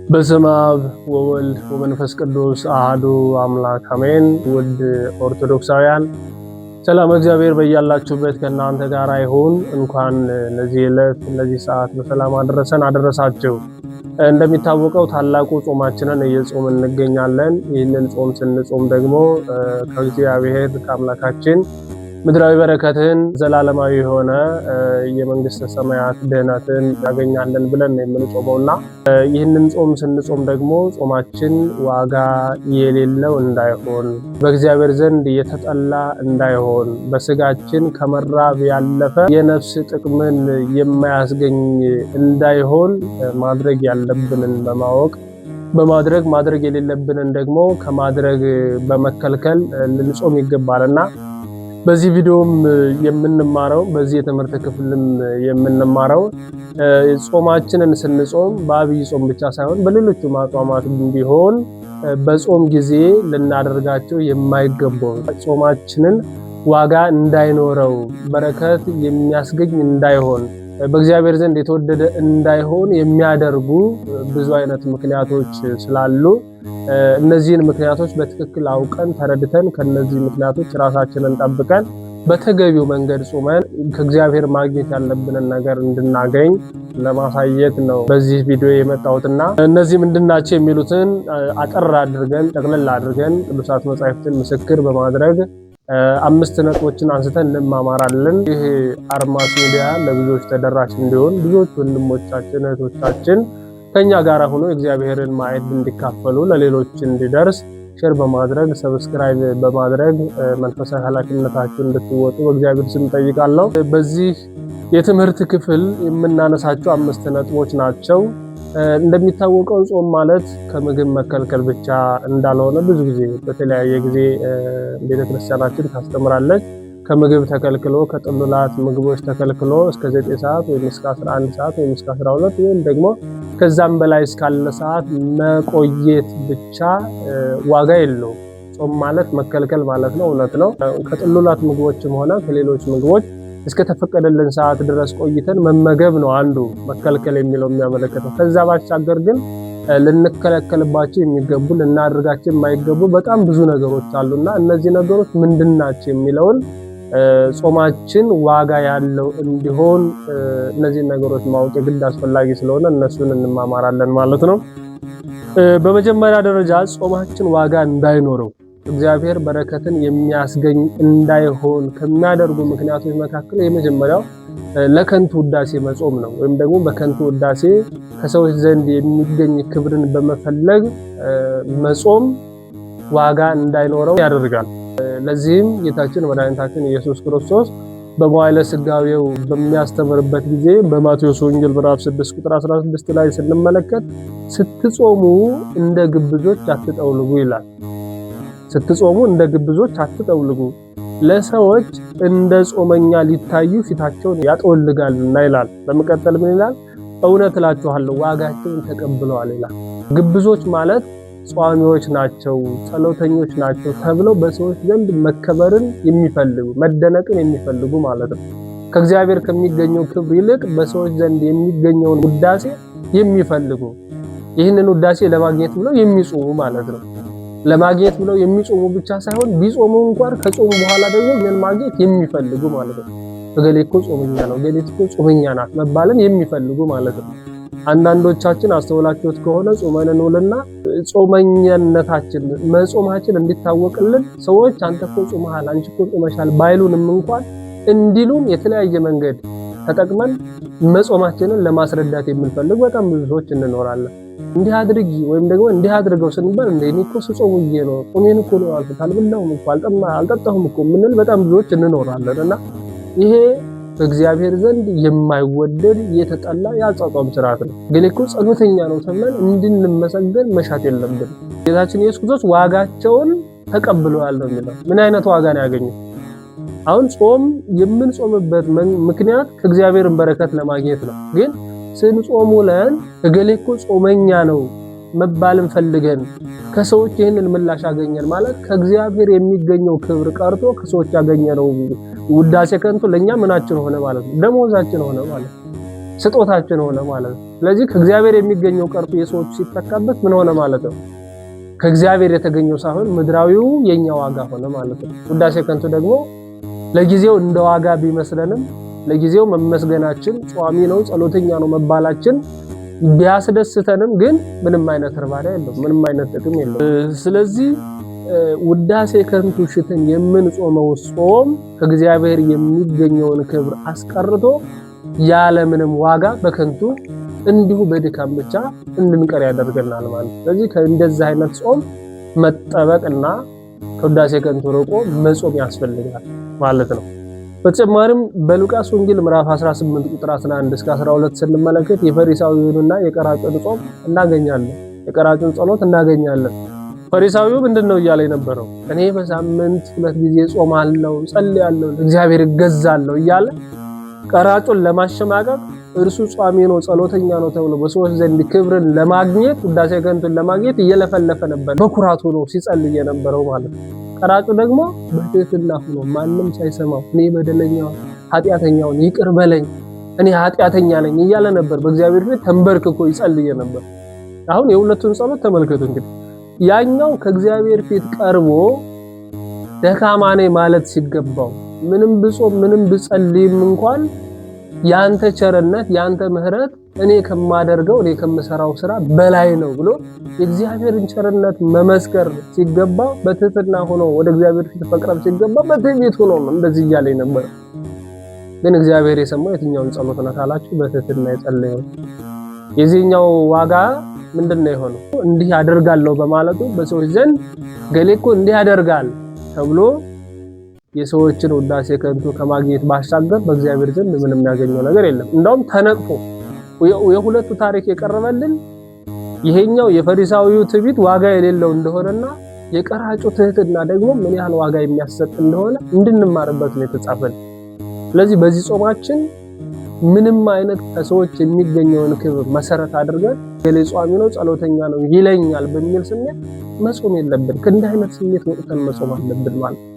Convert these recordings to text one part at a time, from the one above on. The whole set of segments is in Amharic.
በስመ አብ ወወልድ ወመንፈስ ቅዱስ አሐዱ አምላክ አሜን። ውድ ኦርቶዶክሳውያን ሰላም እግዚአብሔር በያላችሁበት ከእናንተ ጋር ይሁን። እንኳን ለዚህ ዕለት ለዚህ ሰዓት በሰላም አደረሰን አደረሳችሁ። እንደሚታወቀው ታላቁ ጾማችንን እየጾምን እንገኛለን። ይህንን ጾም ስንጾም ደግሞ ከእግዚአብሔር ከአምላካችን ምድራዊ በረከትን ዘላለማዊ የሆነ የመንግስተ ሰማያት ድህነትን ያገኛለን ብለን የምንጾመውና ይህንን ጾም ስንጾም ደግሞ ጾማችን ዋጋ የሌለው እንዳይሆን፣ በእግዚአብሔር ዘንድ የተጠላ እንዳይሆን፣ በስጋችን ከመራብ ያለፈ የነፍስ ጥቅምን የማያስገኝ እንዳይሆን ማድረግ ያለብንን በማወቅ ማድረግ የሌለብንን ደግሞ ከማድረግ በመከልከል ልንጾም ይገባልና በዚህ ቪዲዮም የምንማረው በዚህ የትምህርት ክፍልም የምንማረው ጾማችንን ስንጾም በአብይ ጾም ብቻ ሳይሆን በሌሎች አጽዋማት ቢሆን በጾም ጊዜ ልናደርጋቸው የማይገባው ጾማችንን ዋጋ እንዳይኖረው በረከት የሚያስገኝ እንዳይሆን በእግዚአብሔር ዘንድ የተወደደ እንዳይሆን የሚያደርጉ ብዙ አይነት ምክንያቶች ስላሉ እነዚህን ምክንያቶች በትክክል አውቀን ተረድተን ከነዚህ ምክንያቶች ራሳችንን ጠብቀን በተገቢው መንገድ ጾመን ከእግዚአብሔር ማግኘት ያለብንን ነገር እንድናገኝ ለማሳየት ነው በዚህ ቪዲዮ የመጣሁትና እነዚህ ምንድናቸው የሚሉትን አጠር አድርገን ጠቅለል አድርገን ቅዱሳት መጻሕፍትን ምስክር በማድረግ 5 ነጥቦችን አንስተን እንማማራለን። ይህ አርማስ ሚዲያ ለብዙዎች ተደራሽ እንዲሆን ብዙዎች ወንድሞቻችን እህቶቻችን ከኛ ጋር ሆኖ እግዚአብሔርን ማየት እንዲካፈሉ ለሌሎች እንዲደርስ ሼር በማድረግ ሰብስክራይብ በማድረግ መንፈሳዊ ኃላፊነታችሁን እንድትወጡ በእግዚአብሔር ስም ጠይቃለሁ። በዚህ የትምህርት ክፍል የምናነሳቸው 5 ነጥቦች ናቸው። እንደሚታወቀው ጾም ማለት ከምግብ መከልከል ብቻ እንዳልሆነ ብዙ ጊዜ በተለያየ ጊዜ ቤተክርስቲያናችን ታስተምራለች። ከምግብ ተከልክሎ ከጥሉላት ምግቦች ተከልክሎ እስከ 9 ሰዓት ወይም እስከ 11 ሰዓት ወይም እስከ 12 ወይም ደግሞ ከዛም በላይ እስካለ ሰዓት መቆየት ብቻ ዋጋ የለውም። ጾም ማለት መከልከል ማለት ነው። እውነት ነው። ከጥሉላት ምግቦችም ሆነ ከሌሎች ምግቦች እስከ ተፈቀደልን ሰዓት ድረስ ቆይተን መመገብ ነው አንዱ መከልከል የሚለው የሚያመለክተው። ከዛ ባሻገር ግን ልንከለከልባቸው የሚገቡ ልናደርጋቸው የማይገቡ በጣም ብዙ ነገሮች አሉና እነዚህ ነገሮች ምንድናቸው የሚለውን ጾማችን ዋጋ ያለው እንዲሆን እነዚህ ነገሮች ማወቅ የግድ አስፈላጊ ስለሆነ እነሱን እንማማራለን ማለት ነው። በመጀመሪያ ደረጃ ጾማችን ዋጋ እንዳይኖረው እግዚአብሔር በረከትን የሚያስገኝ እንዳይሆን ከሚያደርጉ ምክንያቶች መካከል የመጀመሪያው ለከንቱ ውዳሴ መጾም ነው። ወይም ደግሞ በከንቱ ውዳሴ ከሰዎች ዘንድ የሚገኝ ክብርን በመፈለግ መጾም ዋጋ እንዳይኖረው ያደርጋል። ለዚህም ጌታችን መድኃኒታችን ኢየሱስ ክርስቶስ በመዋዕለ ሥጋዌው በሚያስተምርበት ጊዜ በማቴዎስ ወንጌል ምዕራፍ 6 ቁጥር 16 ላይ ስንመለከት ስትጾሙ እንደ ግብዞች አትጠውልጉ ይላል። ስትጾሙ እንደ ግብዞች አትጠውልጉ፣ ለሰዎች እንደ ጾመኛ ሊታዩ ፊታቸውን ያጠወልጋልና ይላል። በመቀጠል ምን ይላል? እውነት እላችኋለሁ ዋጋቸውን ተቀብለዋል ይላል። ግብዞች ማለት ጿሚዎች ናቸው፣ ጸሎተኞች ናቸው ተብለው በሰዎች ዘንድ መከበርን የሚፈልጉ መደነቅን የሚፈልጉ ማለት ነው። ከእግዚአብሔር ከሚገኘው ክብር ይልቅ በሰዎች ዘንድ የሚገኘውን ውዳሴ የሚፈልጉ፣ ይህንን ውዳሴ ለማግኘት ብለው የሚጾሙ ማለት ነው። ለማግኘት ብለው የሚጾሙ ብቻ ሳይሆን ቢጾሙ እንኳን ከጾሙ በኋላ ደግሞ ምን ማግኘት የሚፈልጉ ማለት ነው። እገሌ እኮ ጾመኛ ነው፣ እገሌ እኮ ጾመኛ ናት መባልን የሚፈልጉ ማለት ነው። አንዳንዶቻችን አስተውላችሁት ከሆነ ጾመን እንውልና ጾመኛነታችን መጾማችን እንዲታወቅልን ሰዎች አንተ እኮ ጾመሃል፣ አንቺ እኮ ጾመሻል ባይሉንም እንኳን እንዲሉን የተለያየ መንገድ ተጠቅመን መጾማችንን ለማስረዳት የምንፈልግ በጣም ብዙ ሰዎች እንኖራለን። እንዲህ አድርጊ ወይም ደግሞ እንዲህ አድርገው ስንባል እንደ እኔ እኮ ስጾምዬ ነው፣ ጾሜን እኮ ነው አልኩት፣ አልበላሁም እኮ አልጠጣሁም እኮ ምንል በጣም ብዙዎች እንኖራለንና ይሄ በእግዚአብሔር ዘንድ የማይወደድ የተጠላ የአጻጻም ስርዓት ነው። ግን እኮ ጸሎተኛ ነው ተብለን እንድንመሰገን መሻት የለብንም። ጌታችን ኢየሱስ ክርስቶስ ዋጋቸውን ተቀብለዋል ነው የሚለው። ምን አይነት ዋጋ ነው ያገኙት? አሁን ጾም የምንጾምበት ምክንያት ከእግዚአብሔርን በረከት ለማግኘት ነው። ግን ስንጾም ውለን እገሌ እኮ ጾመኛ ነው መባልን ፈልገን ከሰዎች ይህንን ምላሽ አገኘን ማለት ከእግዚአብሔር የሚገኘው ክብር ቀርቶ ከሰዎች ያገኘነው ውዳሴ ከንቱ ለኛ ምናችን ሆነ ማለት ነው፣ ደሞዛችን ሆነ ማለት ነው። ስጦታችን ሆነ ማለት ነው። ስለዚህ ከእግዚአብሔር የሚገኘው ቀርቶ የሰዎች ሲተካበት ምን ሆነ ማለት ነው? ከእግዚአብሔር የተገኘው ሳይሆን ምድራዊው የኛ ዋጋ ሆነ ማለት ነው። ውዳሴ ከንቱ ደግሞ ለጊዜው እንደ ዋጋ ቢመስለንም ለጊዜው መመስገናችን ጿሚ ነው ጸሎተኛ ነው መባላችን ቢያስደስተንም ግን ምንም አይነት እርባታ የለውም፣ ምንም አይነት ጥቅም የለውም። ስለዚህ ውዳሴ ከንቱ ሽትን የምንጾመው ጾም ከእግዚአብሔር የሚገኘውን ክብር አስቀርቶ ያለ ምንም ዋጋ በከንቱ እንዲሁ በድካም ብቻ እንድንቀር ያደርገናል ማለት ነው። ስለዚህ ከእንደዚህ አይነት ጾም መጠበቅና ከውዳሴ ከንቱ ርቆ መጾም ያስፈልጋል ማለት ነው። በተጨማሪም በሉቃስ ወንጌል ምዕራፍ 18 ቁጥር 11 እስከ 12 ስንመለከት የፈሪሳዊውንና የቀራጩን ጾም እናገኛለን። የቀራጩን ጸሎት እናገኛለን። ፈሪሳዊው ምንድነው እያለ የነበረው? እኔ በሳምንት 2 ጊዜ ጾማለሁ፣ ጸልያለሁ፣ እግዚአብሔር እገዛለሁ እያለ ቀራጩን ለማሸማቀቅ እርሱ ጿሚ ነው ጸሎተኛ ነው ተብሎ በሰዎች ዘንድ ክብርን ለማግኘት ውዳሴ ከንቱን ለማግኘት እየለፈለፈ ነበር። በኩራት ሆኖ ሲጸልይ የነበረው ማለት ነው። ቀራጩ ደግሞ በትህትና ሆኖ ማንም ሳይሰማው እኔ በደለኛው ኃጢአተኛውን ይቅር በለኝ እኔ ኃጢአተኛ ነኝ እያለ ነበር በእግዚአብሔር ፊት ተንበርክኮ ይጸልይ ነበር። አሁን የሁለቱን ጸሎት ተመልከቱ። እንግዲህ ያኛው ከእግዚአብሔር ፊት ቀርቦ ደካማ ነኝ ማለት ሲገባው ምንም ብጾም ምንም ብጸልይም እንኳን ያንተ ቸርነት ያንተ ምህረት እኔ ከማደርገው እኔ ከምሰራው ስራ በላይ ነው ብሎ የእግዚአብሔርን ቸርነት መመስከር ሲገባ በትህትና ሆኖ ወደ እግዚአብሔር ፊት መቅረብ ሲገባ በትዕቢት ሆኖ እንደዚህ እያለ ነበር። ግን እግዚአብሔር የሰማው የትኛውን ጸሎት ነው ካላችሁ በትህትና የጸለየው። የዚህኛው ዋጋ ምንድነው የሆነው? እንዲህ ያደርጋለሁ በማለቱ በሰዎች ዘንድ ገሌኮ እንዲህ ያደርጋል ተብሎ የሰዎችን ውዳሴ ከንቱ ከማግኘት ባሻገር በእግዚአብሔር ዘንድ ምንም ያገኘው ነገር የለም። እንደውም ተነቅፎ የሁለቱ ታሪክ የቀረበልን ይሄኛው የፈሪሳዊው ትዕቢት ዋጋ የሌለው እንደሆነና የቀራጩ ትህትና ደግሞ ምን ያህል ዋጋ የሚያሰጥ እንደሆነ እንድንማርበት ነው የተጻፈልን። ስለዚህ በዚህ ጾማችን ምንም አይነት ከሰዎች የሚገኘውን ክብር መሰረት አድርገን ገሌ ጿሚ ነው ጸሎተኛ ነው ይለኛል በሚል ስሜት መጾም የለብን። ከእንዲህ አይነት ስሜት ወጥተን መጾም አለብን ማለት ነው።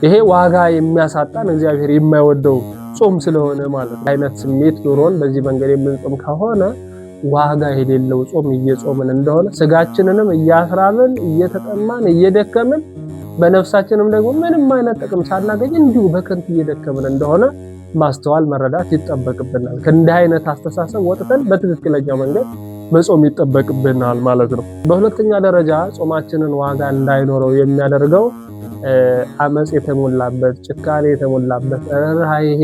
ይሄ ዋጋ የሚያሳጣን እግዚአብሔር የማይወደው ጾም ስለሆነ ማለት ነው። አይነት ስሜት ኑሮን በዚህ መንገድ የምንጾም ከሆነ ዋጋ የሌለው ጾም እየጾምን እንደሆነ ስጋችንንም እያስራብን እየተጠማን እየደከምን በነፍሳችንም ደግሞ ምንም አይነት ጥቅም ሳናገኝ እንዲሁ በከንቱ እየደከምን እንደሆነ ማስተዋል መረዳት ይጠበቅብናል። ከእንዲህ አይነት አስተሳሰብ ወጥተን በትክክለኛው መንገድ መጾም ይጠበቅብናል ማለት ነው። በሁለተኛ ደረጃ ጾማችንን ዋጋ እንዳይኖረው የሚያደርገው አመጽ የተሞላበት ጭካኔ የተሞላበት ርህራሄ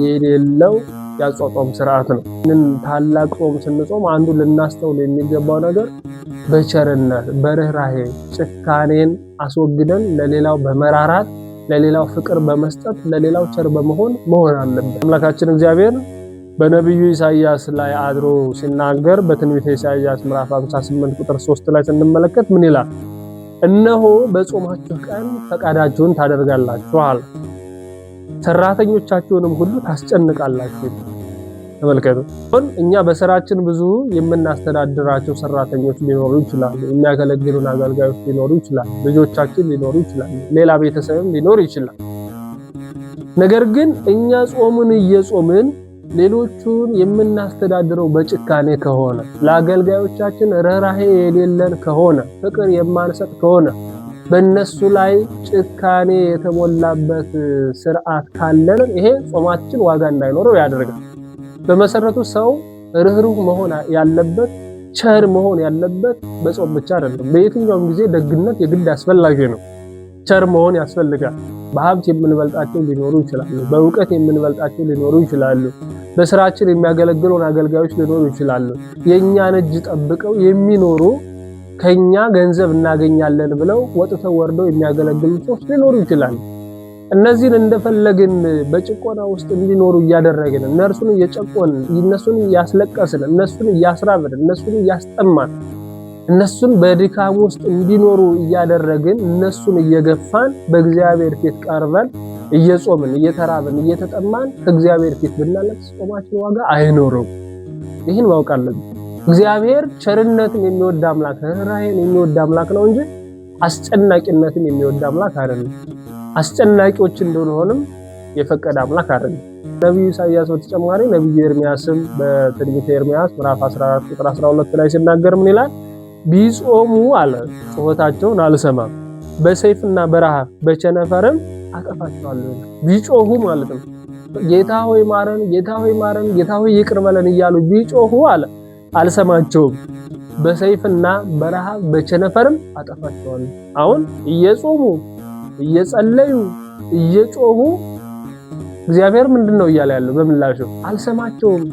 የሌለው ያጾም ስርዓት ነው። ታላቅ ጾም ስንጾም አንዱ ልናስተውል የሚገባው ነገር በቸርነት በርህራሄ ጭካኔን አስወግደን ለሌላው በመራራት ለሌላው ፍቅር በመስጠት ለሌላው ቸር በመሆን መሆን አለበት። አምላካችን እግዚአብሔር በነብዩ ኢሳይያስ ላይ አድሮ ሲናገር በትንቢተ ኢሳይያስ ምዕራፍ 58 ቁጥር 3 ላይ ስንመለከት ምን ይላል? እነሆ በጾማችሁ ቀን ፈቃዳችሁን ታደርጋላችኋል፣ ሰራተኞቻችሁንም ሁሉ ታስጨንቃላችሁ። ተመልከቱ። እኛ በስራችን ብዙ የምናስተዳድራቸው ሰራተኞች ሊኖሩ ይችላሉ፣ የሚያገለግሉን አገልጋዮች ሊኖሩ ይችላሉ፣ ልጆቻችን ሊኖሩ ይችላሉ፣ ሌላ ቤተሰብም ሊኖር ይችላል። ነገር ግን እኛ ጾሙን እየጾምን ሌሎቹን የምናስተዳድረው በጭካኔ ከሆነ ለአገልጋዮቻችን ርህራሄ የሌለን ከሆነ ፍቅር የማንሰጥ ከሆነ በእነሱ ላይ ጭካኔ የተሞላበት ስርዓት ካለን ይሄ ጾማችን ዋጋ እንዳይኖረው ያደርጋል። በመሰረቱ ሰው ርህሩህ መሆን ያለበት ቸር መሆን ያለበት በጾም ብቻ አይደለም። በየትኛውም ጊዜ ደግነት የግድ አስፈላጊ ነው። ቸር መሆን ያስፈልጋል። በሀብት የምንበልጣቸው ሊኖሩ ይችላሉ፣ በእውቀት የምንበልጣቸው ሊኖሩ ይችላሉ፣ በስራችን የሚያገለግሉን አገልጋዮች ሊኖሩ ይችላሉ። የኛን እጅ ጠብቀው የሚኖሩ ከኛ ገንዘብ እናገኛለን ብለው ወጥተው ወርደው የሚያገለግሉ ሰዎች ሊኖሩ ይችላሉ። እነዚህን እንደፈለግን በጭቆና ውስጥ እንዲኖሩ እያደረግን እነርሱን እየጨቆንን እነሱን እያስለቀስን እነሱን እያስራብን እነሱን እያስጠማን እነሱን በድካም ውስጥ እንዲኖሩ እያደረግን እነሱን እየገፋን በእግዚአብሔር ፊት ቀርበን እየጾምን እየተራብን እየተጠማን ከእግዚአብሔር ፊት ብናለቅስ ጾማችን ዋጋ አይኖረው። ይህን ማወቅ አለብን። እግዚአብሔር ቸርነትን የሚወድ አምላክ ርህራሄን የሚወድ አምላክ ነው እንጂ አስጨናቂነትን የሚወድ አምላክ አይደለም። አስጨናቂዎች እንደሆነም የፈቀደ አምላክ አይደለም። ነብዩ ኢሳይያስ በተጨማሪ ነብዩ ኤርሚያስም በትንቢተ ኤርሚያስ ምዕራፍ 14 ቁጥር 12 ላይ ሲናገር ምን ይላል? ቢጾሙ አለ ጩኸታቸውን አልሰማም፣ በሰይፍና በረሃብ በቸነፈርም አጠፋቸዋለሁ። ቢጮሁ ማለት ነው ጌታ ሆይ ማረን፣ ጌታ ሆይ ማረን፣ ጌታ ሆይ ይቅር በለን እያሉ ቢጮሁ አለ አልሰማቸውም፣ በሰይፍና በረሃብ በቸነፈርም አጠፋቸዋለሁ። አሁን እየጾሙ እየጸለዩ እየጮሁ እግዚአብሔር ምንድነው እያለ ያለው? በምላሹ አልሰማቸውም፣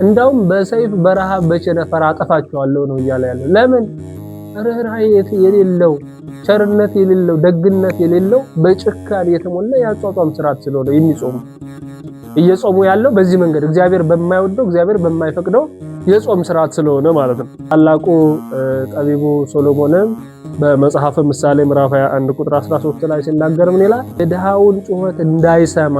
እንዳውም በሰይፍ በረሃብ በቸነፈር አጠፋቸዋለሁ ነው እያለ ያለው። ለምን? ርህራሄ የሌለው ቸርነት የሌለው ደግነት የሌለው በጭካኔ የተሞላ የአጿጿም ስርዓት ስለሆነ የሚጾሙ እየጾሙ ያለው በዚህ መንገድ እግዚአብሔር በማይወደው እግዚአብሔር በማይፈቅደው የጾም ስርዓት ስለሆነ ማለት ነው። ታላቁ ጠቢቡ ሶሎሞንም በመጽሐፈ ምሳሌ ምዕራፍ 21 ቁጥር 13 ላይ ሲናገር ምን ይላል? የድሃውን ጩኸት እንዳይሰማ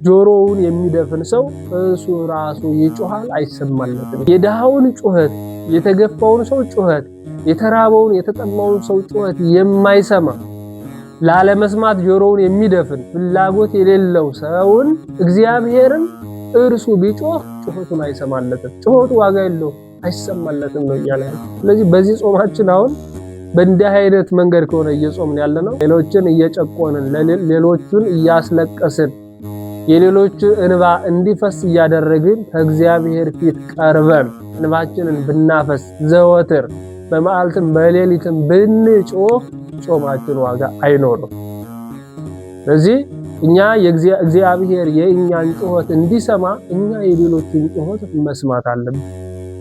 ጆሮውን የሚደፍን ሰው እሱ ራሱ ይጮሃል አይሰማለትም። የድሃውን ጩኸት፣ የተገፋውን ሰው ጩኸት፣ የተራበውን የተጠማውን ሰው ጩኸት የማይሰማ ላለመስማት ጆሮውን የሚደፍን ፍላጎት የሌለው ሰውን እግዚአብሔርን እርሱ ቢጮህ ጩኸቱን አይሰማለትም። ጩኸቱ ዋጋ የለው አይሰማለትም ነው እያለ። ስለዚህ በዚህ ጾማችን አሁን በእንዲህ አይነት መንገድ ከሆነ እየጾምን ያለነው ሌሎችን እየጨቆንን ሌሎችን እያስለቀስን የሌሎች እንባ እንዲፈስ እያደረግን ከእግዚአብሔር ፊት ቀርበን እንባችንን ብናፈስ ዘወትር በመዓልትም በሌሊትም ብንጮህ ጾማችን ዋጋ አይኖርም። ስለዚህ እኛ እግዚአብሔር የእኛን ጩኸት እንዲሰማ እኛ የሌሎችን ጩኸት መስማት አለብን።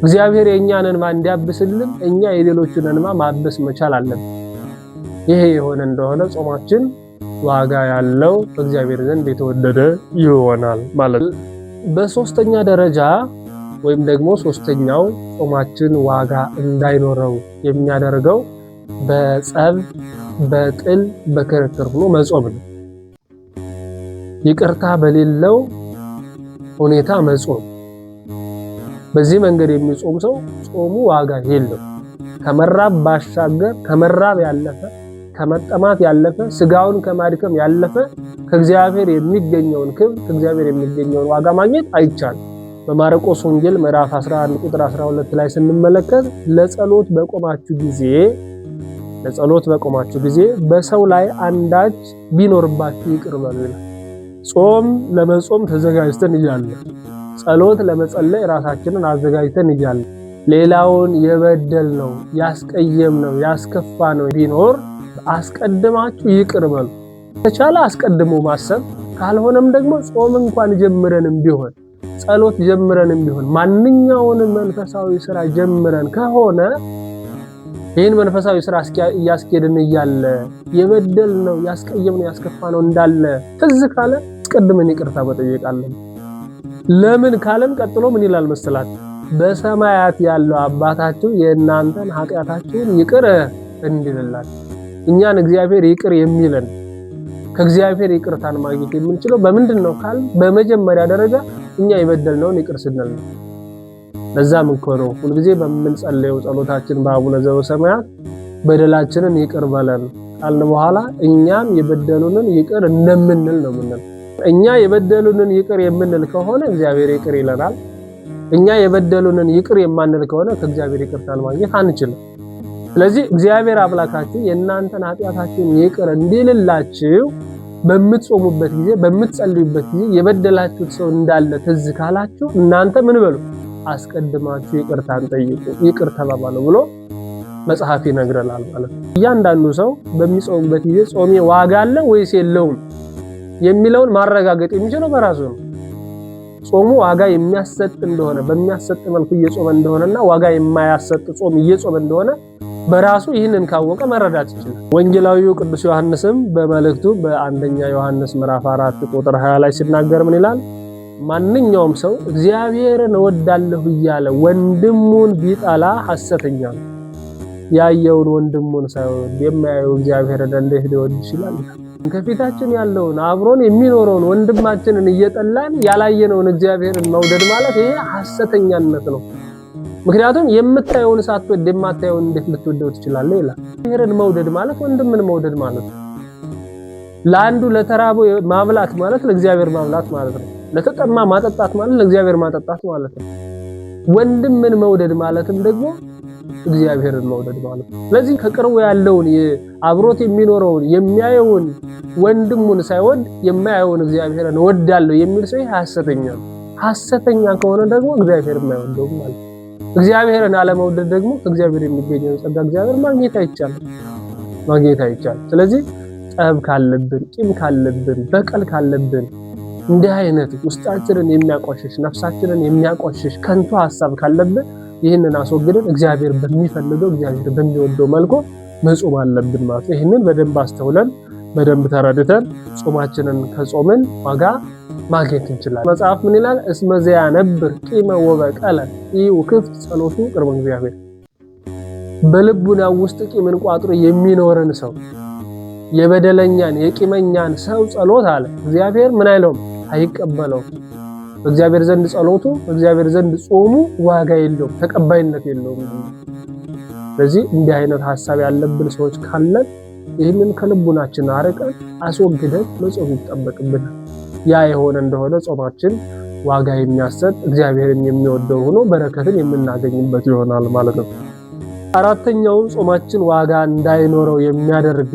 እግዚአብሔር የእኛን እንባ እንዲያብስልን እኛ የሌሎችን እንባ ማበስ መቻል አለብን። ይሄ የሆነ እንደሆነ ጾማችን ዋጋ ያለው በእግዚአብሔር ዘንድ የተወደደ ይሆናል ማለት ነው። በሶስተኛ ደረጃ ወይም ደግሞ ሶስተኛው ጾማችን ዋጋ እንዳይኖረው የሚያደርገው በጸብ በጥል በክርክር ሆኖ መጾም ነው። ይቅርታ በሌለው ሁኔታ መጾም። በዚህ መንገድ የሚጾም ሰው ጾሙ ዋጋ የለው። ከመራብ ባሻገር ከመራብ ያለፈ ከመጠማት ያለፈ ስጋውን ከማድከም ያለፈ ከእግዚአብሔር የሚገኘውን ክብር ከእግዚአብሔር የሚገኘውን ዋጋ ማግኘት አይቻልም። በማርቆስ ወንጌል ምዕራፍ 11 ቁጥር 12 ላይ ስንመለከት ለጸሎት በቆማችሁ ጊዜ በሰው ላይ አንዳች ቢኖርባችሁ ይቅር በሉ ይላል። ጾም ለመጾም ተዘጋጅተን እያለ ጸሎት ለመጸለይ ራሳችንን አዘጋጅተን እያለ ሌላውን የበደልነው ያስቀየምነው ያስከፋነው ቢኖር አስቀድማችሁ ይቅር በሉ። ተቻለ አስቀድሞ ማሰብ፣ ካልሆነም ደግሞ ጾም እንኳን ጀምረንም ቢሆን ጸሎት ጀምረንም ቢሆን ማንኛውንም መንፈሳዊ ስራ ጀምረን ከሆነ ይህን መንፈሳዊ ስራ እያስኬድን እያለ የበደልነው ያስቀየምነው ያስከፋነው እንዳለ ትዝ ካለ አስቀድመን ይቅርታ መጠየቃለን። ለምን ካለን ቀጥሎ ምን ይላል መሰላችሁ? በሰማያት ያለው አባታችሁ የእናንተን ኃጢአታችሁን ይቅር እንዲልላችሁ። እኛን እግዚአብሔር ይቅር የሚለን ከእግዚአብሔር ይቅርታን ማግኘት የምንችለው በምንድን ነው ካል በመጀመሪያ ደረጃ እኛ የበደልነውን ይቅር ስንል ነው። ለዛም እኮ ነው ሁልጊዜ በምንጸልየው ጸሎታችን በአቡነ ዘበሰማያት በደላችንን ይቅር በለን ካልን በኋላ እኛም የበደሉንን ይቅር እንደምንል ነው የምንለው። እኛ የበደሉንን ይቅር የምንል ከሆነ እግዚአብሔር ይቅር ይለናል። እኛ የበደሉንን ይቅር የማንል ከሆነ ከእግዚአብሔር ይቅርታን ማግኘት አንችልም። ስለዚህ እግዚአብሔር አምላካችሁ የእናንተን ኃጢአታችሁን ይቅር እንዲልላችሁ በምትጾሙበት ጊዜ በምትጸልዩበት ጊዜ የበደላችሁት ሰው እንዳለ ትዝ ካላችሁ እናንተ ምን በሉ? አስቀድማችሁ ይቅርታን ጠይቁ፣ ይቅር ተባባሉ ብሎ መጽሐፍ ይነግረናል ማለት ነው። እያንዳንዱ ሰው በሚጾምበት ጊዜ ጾሜ ዋጋ አለ ወይስ የለውም የሚለውን ማረጋገጥ የሚችለው በራሱ ነው። ጾሙ ዋጋ የሚያሰጥ እንደሆነ በሚያሰጥ መልኩ እየጾመ እንደሆነና ዋጋ የማያሰጥ ጾም እየጾመ እንደሆነ በራሱ ይህንን ካወቀ መረዳት ይችላል። ወንጌላዊው ቅዱስ ዮሐንስም በመልእክቱ በአንደኛ ዮሐንስ ምዕራፍ 4 ቁጥር 20 ላይ ሲናገር ምን ይላል? ማንኛውም ሰው እግዚአብሔርን እወዳለሁ እያለ ወንድሙን ቢጠላ ሐሰተኛ ነው። ያየውን ወንድሙን ሳይወድ የማያየው እግዚአብሔርን እንዴት ሊወድ ይችላል? ከፊታችን ያለውን አብሮን የሚኖረውን ወንድማችንን እየጠላን ያላየነውን እግዚአብሔርን መውደድ ማለት ይሄ ሐሰተኛነት ነው። ምክንያቱም የምታየውን ሳትወድ የማታየውን እንዴት ልትወደው ትችላለህ ይላል። እግዚአብሔርን መውደድ ማለት ወንድምን መውደድ ማለት ነው። ለአንዱ ለተራበው ማብላት ማለት ለእግዚአብሔር ማብላት ማለት ነው። ለተጠማ ማጠጣት ማለት ለእግዚአብሔር ማጠጣት ማለት ነው። ወንድምን መውደድ ማለትም ደግሞ እግዚአብሔርን መውደድ ማለት ነው። ስለዚህ ከቅርቡ ያለውን አብሮት የሚኖረውን የሚያየውን ወንድሙን ሳይወድ የማያየውን እግዚአብሔርን እወዳለሁ የሚል ሰው ሐሰተኛ ነው። ሐሰተኛ ከሆነ ደግሞ እግዚአብሔር የማይወደው ማለት ነው። እግዚአብሔርን አለመውደድ ደግሞ ከእግዚአብሔር የሚገኘውን ጸጋ እግዚአብሔር ማግኘት አይቻልም። ስለዚህ ጠብ ካለብን፣ ቂም ካለብን፣ በቀል ካለብን እንዲህ አይነት ውስጣችንን የሚያቆሽሽ ነፍሳችንን የሚያቆሽሽ ከንቱ ሐሳብ ካለብን ይህንን አስወግደን እግዚአብሔር በሚፈልገው እግዚአብሔር በሚወደው መልኩ መጾም አለብን ማለት ነው። ይህንን በደንብ አስተውለን በደንብ ተረድተን ጾማችንን ከጾምን ዋጋ ማግኘት እንችላለን። መጽሐፍ ምን ይላል? እስመ ዘያነብር ቂመ ወበቀለ ይውክፍት ጸሎቱ ቅርበ እግዚአብሔር። በልቡናው ውስጥ ቂምን ቋጥሮ የሚኖርን ሰው የበደለኛን የቂመኛን ሰው ጸሎት አለ እግዚአብሔር ምን አይለውም? አይቀበለውም። በእግዚአብሔር ዘንድ ጸሎቱ በእግዚአብሔር ዘንድ ጾሙ ዋጋ የለውም፣ ተቀባይነት የለውም። ስለዚህ እንዲህ አይነት ሐሳብ ያለብን ሰዎች ካለን ይህንን ከልቡናችን አርቀን አስወግደን መጾም ይጠበቅብናል። ያ የሆነ እንደሆነ ጾማችን ዋጋ የሚያሰጥ እግዚአብሔርን የሚወደው ሆኖ በረከትን የምናገኝበት ይሆናል ማለት ነው። አራተኛው ጾማችን ዋጋ እንዳይኖረው የሚያደርግ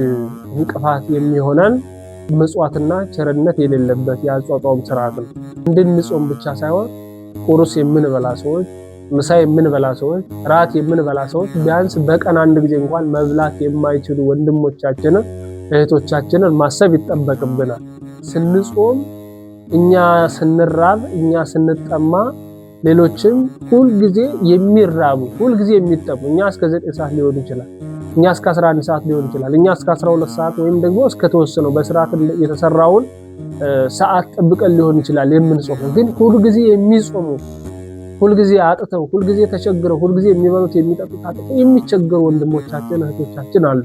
እንቅፋት የሚሆነን ምጽዋትና ቸርነት የሌለበት የአጿጿም ስርዓት ነው። እንድንጾም ብቻ ሳይሆን ቁርስ የምንበላ ሰዎች፣ ምሳ የምንበላ ሰዎች፣ ራት የምንበላ ሰዎች ቢያንስ በቀን አንድ ጊዜ እንኳን መብላት የማይችሉ ወንድሞቻችንን እህቶቻችንን ማሰብ ይጠበቅብናል። ስንጾም እኛ ስንራብ እኛ ስንጠማ ሌሎችም ሁል ጊዜ የሚራቡ ሁል ጊዜ የሚጠሙ እኛ እስከ 9 ሰዓት ሊሆን ይችላል፣ እኛ እስከ 11 ሰዓት ሊሆን ይችላል፣ እኛ እስከ 12 ሰዓት ወይም ደግሞ እስከ ተወሰነው በስርዓት የተሰራውን ሰዓት ጠብቀን ሊሆን ይችላል የምንጾመው። ግን ሁል ጊዜ የሚጾሙ ሁል ጊዜ አጥተው ሁል ጊዜ ተቸግረው ሁል ጊዜ የሚበሉት የሚጠጡት አጥተው የሚቸገሩ ወንድሞቻችን እህቶቻችን አሉ።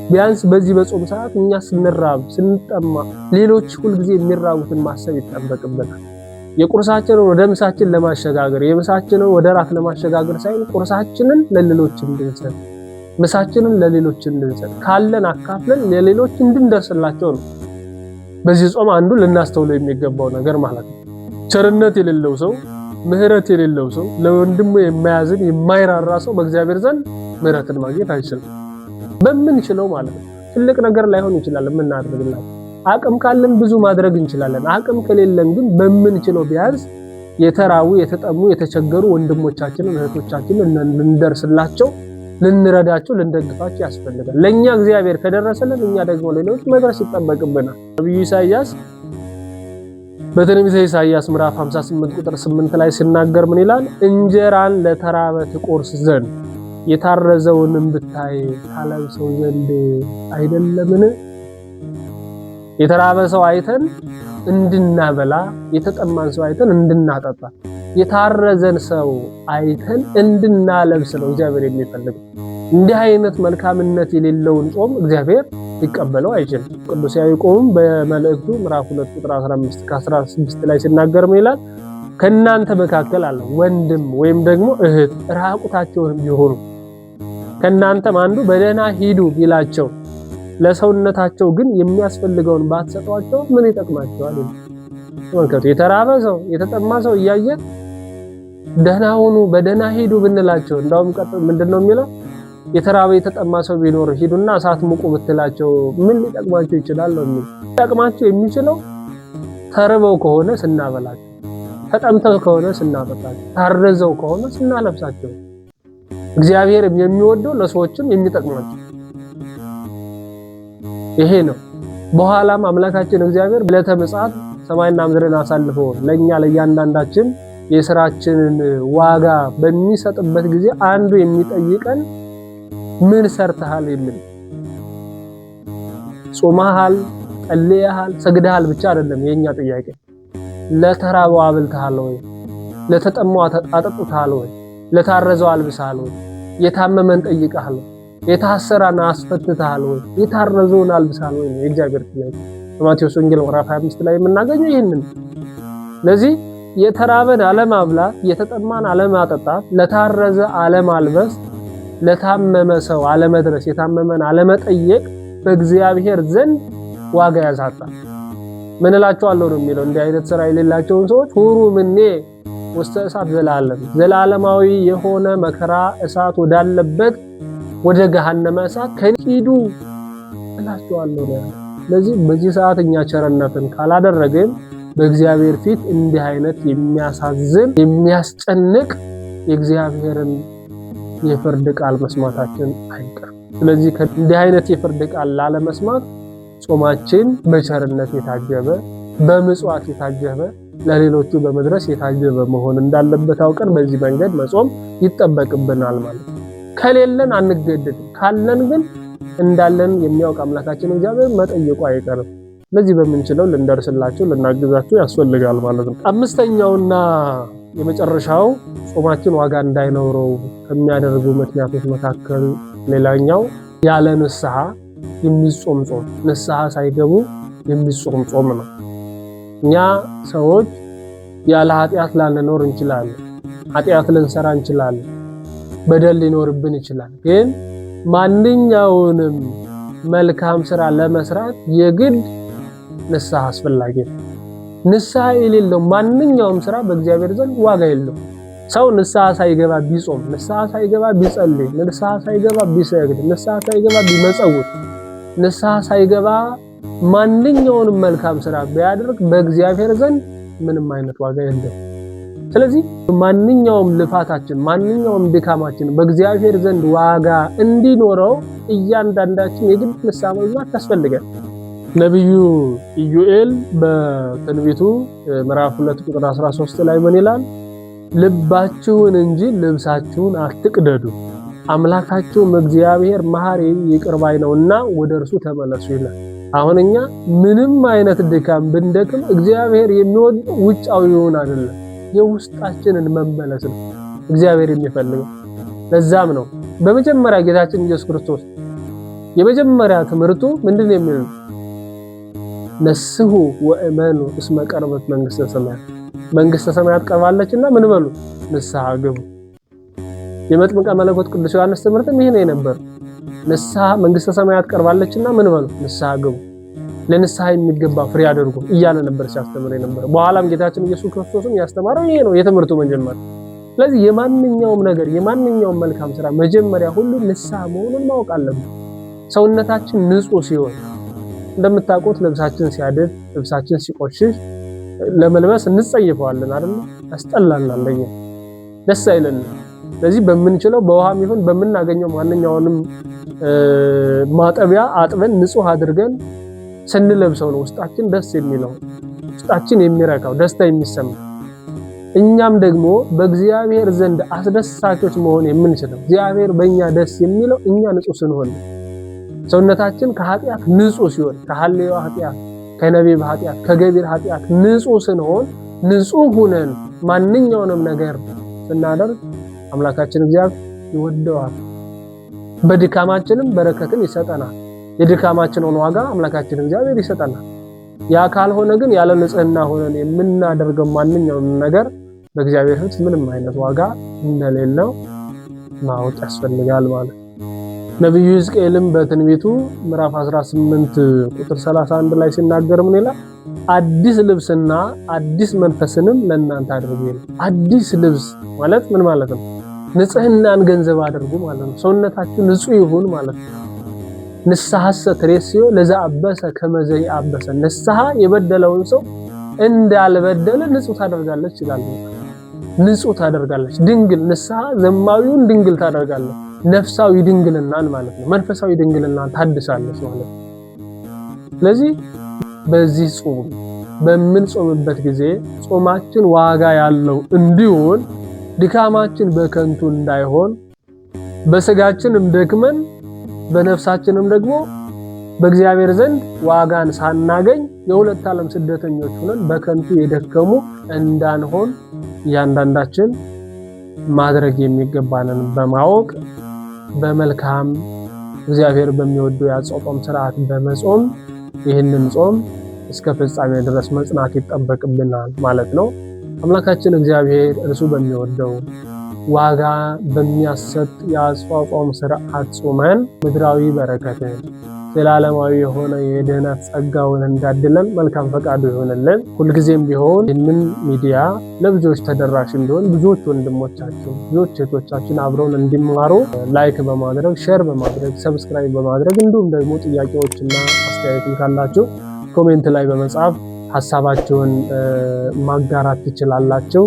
ቢያንስ በዚህ በጾም ሰዓት እኛ ስንራብ ስንጠማ ሌሎች ሁል ጊዜ የሚራቡትን ማሰብ ይጠበቅብናል። የቁርሳችንን ወደ ምሳችን ለማሸጋገር የምሳችንን ወደ ራት ለማሸጋገር ሳይሆን ቁርሳችንን ለሌሎች እንድንሰጥ ምሳችንን ለሌሎች እንድንሰጥ ካለን አካፍለን ለሌሎች እንድንደርስላቸው ነው በዚህ ጾም አንዱ ልናስተውለው የሚገባው ነገር ማለት ነው። ቸርነት የሌለው ሰው ምህረት የሌለው ሰው ለወንድሙ የማያዝን የማይራራ ሰው በእግዚአብሔር ዘንድ ምህረትን ማግኘት አይችልም። በምንችለው ማለት ነው። ትልቅ ነገር ላይሆን ይችላል የምናደርግላቸው አቅም ካለን ብዙ ማድረግ እንችላለን። አቅም ከሌለን ግን በምንችለው ቢያንስ የተራቡ የተጠሙ የተቸገሩ ወንድሞቻችንን እህቶቻችንን ልንደርስላቸው ልንረዳቸው ልንደግፋቸው ያስፈልጋል። ለኛ እግዚአብሔር ከደረሰልን እኛ ደግሞ ሌሎች መድረስ ይጠበቅብናል። ነብዩ ኢሳይያስ በትንቢተ ኢሳይያስ ምዕራፍ 58 ቁጥር 8 ላይ ሲናገር ምን ይላል? እንጀራን ለተራበ ትቆርስ ዘንድ የታረዘውንም ብታይ ታለብሰው ዘንድ አይደለምን? የተራበ ሰው አይተን እንድናበላ የተጠማን ሰው አይተን እንድናጠጣ የታረዘን ሰው አይተን እንድናለብስ ነው እግዚአብሔር የሚፈልገው። እንዲህ አይነት መልካምነት የሌለውን ጾም እግዚአብሔር ሊቀበለው አይችልም። ቅዱስ ያዕቆብም በመልእክቱ ምዕራፍ 2 ቁጥር 15-16 ላይ ሲናገር ምን ይላል? ከናንተ መካከል አለ ወንድም ወይም ደግሞ እህት ራቁታቸውን ቢሆኑ ከናንተም አንዱ በደህና ሂዱ ቢላቸው ለሰውነታቸው ግን የሚያስፈልገውን ባትሰጧቸው ምን ይጠቅማቸዋል? ተመልከቱ። የተራበ ሰው የተጠማ ሰው እያየን ደህና ሁኑ በደህና ሂዱ ብንላቸው እንዳውም ምንድነው የሚለው? የተራበ የተጠማ ሰው ቢኖር ሂዱና እሳት ሙቁ ብትላቸው ምን ሊጠቅማቸው ይችላል ነው የሚለው። ሊጠቅማቸው የሚችለው ተርበው ከሆነ ስናበላቸው፣ ተጠምተው ከሆነ ስናጠጣቸው፣ ታርዘው ከሆነ ስናለብሳቸው፣ እግዚአብሔር የሚወደው ለሰዎችም የሚጠቅማቸው ይሄ ነው። በኋላም አምላካችን እግዚአብሔር ዕለተ ምጽአት ሰማይና ምድርን አሳልፎ ለኛ ለእያንዳንዳችን የሥራችንን ዋጋ በሚሰጥበት ጊዜ አንዱ የሚጠይቀን ምን ሰርተሃል የሚል ጾመሃል፣ ጸልየሃል፣ ሰግደሃል ብቻ አይደለም የኛ ጥያቄ። ለተራበው አብልተሃል ወይ? ለተጠማው አጠጥተሃል ወይ? ለታረዘው አልብሰሃል ወይ? የታመመን ጠይቀሃል ወይ? የታሰረን አስፈትተሃል ወይ? የታረዘውን አልብሰሃል ወይ? የእግዚአብሔር ጥያቄ በማቴዎስ ወንጌል ምዕራፍ 25 ላይ የምናገኘው ይሄንን። ለዚህ የተራበን አለማብላት፣ የተጠማን አለማጠጣት፣ ለታረዘ አለማልበስ፣ ለታመመ ሰው አለመድረስ፣ የታመመን አለመጠየቅ በእግዚአብሔር ዘንድ ዋጋ ያሳጣል። ምን እላቸዋለሁ ነው የሚለው እንዲህ አይነት ስራ የሌላቸውን ሰዎች ሁሩ ምኔ ውስተ እሳት ዘላለማዊ የሆነ መከራ እሳት ወዳለበት ወደ ገሃነመ እሳት ከሂዱ እላቸዋለሁ ነው። ስለዚህ በዚህ ሰዓት እኛ ቸርነትን ካላደረግን በእግዚአብሔር ፊት እንዲህ አይነት የሚያሳዝን የሚያስጨንቅ የእግዚአብሔርን የፍርድ ቃል መስማታችን አይቀርም። ስለዚህ እንዲህ አይነት የፍርድ ቃል ላለመስማት ጾማችን በቸርነት የታጀበ በምጽዋት የታጀበ ለሌሎቹ በመድረስ የታጀበ መሆን እንዳለበት አውቀን በዚህ መንገድ መጾም ይጠበቅብናል ማለት ነው። ከሌለን አንገደድም፣ ካለን ግን እንዳለን የሚያውቅ አምላካችን እግዚአብሔር መጠየቁ አይቀርም። ለዚህ በምንችለው ልንደርስላቸው ልናግዛቸው ያስፈልጋል ማለት ነው። አምስተኛውና የመጨረሻው ጾማችን ዋጋ እንዳይኖረው ከሚያደርጉ ምክንያቶች መካከል ሌላኛው ያለ ንስሐ የሚጾም ጾም፣ ንስሐ ሳይገቡ የሚጾም ጾም ነው። እኛ ሰዎች ያለ ኃጢአት ላንኖር እንችላለን፣ ኃጢአት ልንሰራ እንችላለን፣ በደል ሊኖርብን ይችላል። ግን ማንኛውንም መልካም ስራ ለመስራት የግድ ንስሐ አስፈላጊ ነው። ንስሐ የሌለው ማንኛውም ስራ በእግዚአብሔር ዘንድ ዋጋ የለውም። ሰው ንስሐ ሳይገባ ቢጾም፣ ንስሐ ሳይገባ ቢጸልይ፣ ንስሐ ሳይገባ ቢሰግድ፣ ንስሐ ሳይገባ ቢመጸውት፣ ንስሐ ሳይገባ ማንኛውንም መልካም ስራ ቢያደርግ በእግዚአብሔር ዘንድ ምንም አይነት ዋጋ የለውም። ስለዚህ ማንኛውም ልፋታችን ማንኛውም ድካማችን በእግዚአብሔር ዘንድ ዋጋ እንዲኖረው እያንዳንዳችን የግድ ንስሐ መግባት ያስፈልጋል። ነብዩ ኢዩኤል በትንቢቱ ምዕራፍ 2 ቁጥር 13 ላይ ምን ይላል? ልባችሁን እንጂ ልብሳችሁን አትቅደዱ፣ አምላካችሁም እግዚአብሔር መሐሪ ይቅር ባይ ነውና ወደ እርሱ ተመለሱ ይላል። አሁን እኛ ምንም አይነት ድካም ብንደክም እግዚአብሔር የሚወደው ውጫዊውን አይደለም፣ የውስጣችንን መመለስ ነው እግዚአብሔር የሚፈልገው። ለዛም ነው በመጀመሪያ ጌታችን ኢየሱስ ክርስቶስ የመጀመሪያ ትምህርቱ ምንድን ነው የሚለው? ነስሑ ወእመኑ እስመ ቀርበት መንግስተ ሰማያት፣ መንግስተ ሰማያት ቀርባለችና ምን በሉ? ንስሐ ግቡ። የመጥምቀ መለኮት ቅዱስ ዮሐንስ ትምህርትም ይሄ ነው የነበር። ንስሐ መንግስተ ሰማያት ቀርባለችና ምን በሉ? ንስሐ ግቡ፣ ለንስሐ የሚገባ ፍሬ አድርጉ እያለ ነበር ሲያስተምር የነበረ። በኋላም ጌታችን ኢየሱስ ክርስቶስም ያስተማረው ይሄ ነው የትምህርቱ መጀመሪያ። ስለዚህ የማንኛውም ነገር የማንኛውም መልካም ስራ መጀመሪያ ሁሉ ንስሐ መሆኑን ማወቅ አለብን። ሰውነታችን ንጹህ ሲሆን እንደምታውቁት ልብሳችን ሲያድፍ ልብሳችን ሲቆሽሽ ለመልበስ እንጸየፈዋለን አይደል? ያስጠላናል፣ ለኛ ደስ አይለንም። ስለዚህ በምንችለው በውሃም ይሁን በምናገኘው ማንኛውንም ማጠቢያ አጥበን ንጹህ አድርገን ስንለብሰው ነው ውስጣችን ደስ የሚለው፣ ውስጣችን የሚረካው፣ ደስታ የሚሰማው። እኛም ደግሞ በእግዚአብሔር ዘንድ አስደሳቾች መሆን የምንችለው እግዚአብሔር በእኛ ደስ የሚለው እኛ ንጹህ ስንሆን፣ ሰውነታችን ከኃጢአት ንጹህ ሲሆን፣ ከሐሌዋ ኃጢአት፣ ከነቢብ ኃጢአት፣ ከገቢር ኃጢአት ንጹህ ስንሆን፣ ንጹህ ሆነን ማንኛውንም ነገር ስናደርግ አምላካችን እግዚአብሔር ይወደዋል። በድካማችንም በረከትን ይሰጠናል። የድካማችንን ዋጋ አምላካችን እግዚአብሔር ይሰጠናል። ያ ካልሆነ ግን ያለ ንጽህና ሆነን የምናደርገው ማንኛውንም ነገር በእግዚአብሔር ፊት ምንም አይነት ዋጋ እንደሌለው ማወቅ ያስፈልጋል ማለት ነው። ነብዩ ሕዝቅኤልም በትንቢቱ ምዕራፍ 18 ቁጥር 31 ላይ ሲናገር ምን ይላል? አዲስ ልብስና አዲስ መንፈስንም ለእናንተ አድርጉ ይላል። አዲስ ልብስ ማለት ምን ማለት ነው? ንጽህናን ገንዘብ አድርጉ ማለት ነው። ሰውነታችሁ ንጹህ ይሁን ማለት ነው። ንስሐሰ ትሬስዮ ለዘአበሰ ከመ ዘኢአበሰ፣ ንስሐ የበደለውን ሰው እንዳልበደለ ንጹህ ታደርጋለች ይላል። ንጹህ ታደርጋለች። ድንግል ንስሐ ዘማዊውን ድንግል ታደርጋለች። ነፍሳዊ ድንግልናን ማለት ነው። መንፈሳዊ ድንግልናን ታድሳለች ማለት ነው። ስለዚህ በዚህ ጾም በምንጾምበት ጊዜ ጾማችን ዋጋ ያለው እንዲሆን ድካማችን በከንቱ እንዳይሆን በስጋችንም ደክመን በነፍሳችንም ደግሞ በእግዚአብሔር ዘንድ ዋጋን ሳናገኝ የሁለት ዓለም ስደተኞች ሆነን በከንቱ የደከሙ እንዳንሆን እያንዳንዳችን ማድረግ የሚገባንን በማወቅ በመልካም እግዚአብሔር በሚወደው የአጾም ስርዓት በመጾም ይህንን ጾም እስከ ፍጻሜ ድረስ መጽናት ይጠበቅብናል ማለት ነው። አምላካችን እግዚአብሔር እርሱ በሚወደው ዋጋ በሚያሰጥ የአጾም ስርዓት ጾመን ምድራዊ በረከትን ዘላለማዊ የሆነ የድህነት ጸጋውን እንዳድለን መልካም ፈቃዱ ይሆንልን። ሁልጊዜም ቢሆን ይህንን ሚዲያ ለብዙዎች ተደራሽ እንዲሆን ብዙዎች ወንድሞቻችን ብዙዎች እህቶቻችን አብረውን እንዲማሩ ላይክ በማድረግ ሼር በማድረግ ሰብስክራይብ በማድረግ እንዲሁም ደግሞ ጥያቄዎችና አስተያየቶች ካላችሁ ኮሜንት ላይ በመጻፍ ሐሳባችሁን ማጋራት ትችላላችሁ።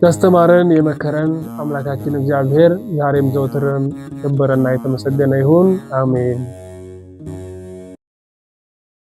ያስተማረን የመከረን አምላካችን እግዚአብሔር ዛሬም ዘወትርም ከበረና የተመሰገነ ይሁን። አሜን።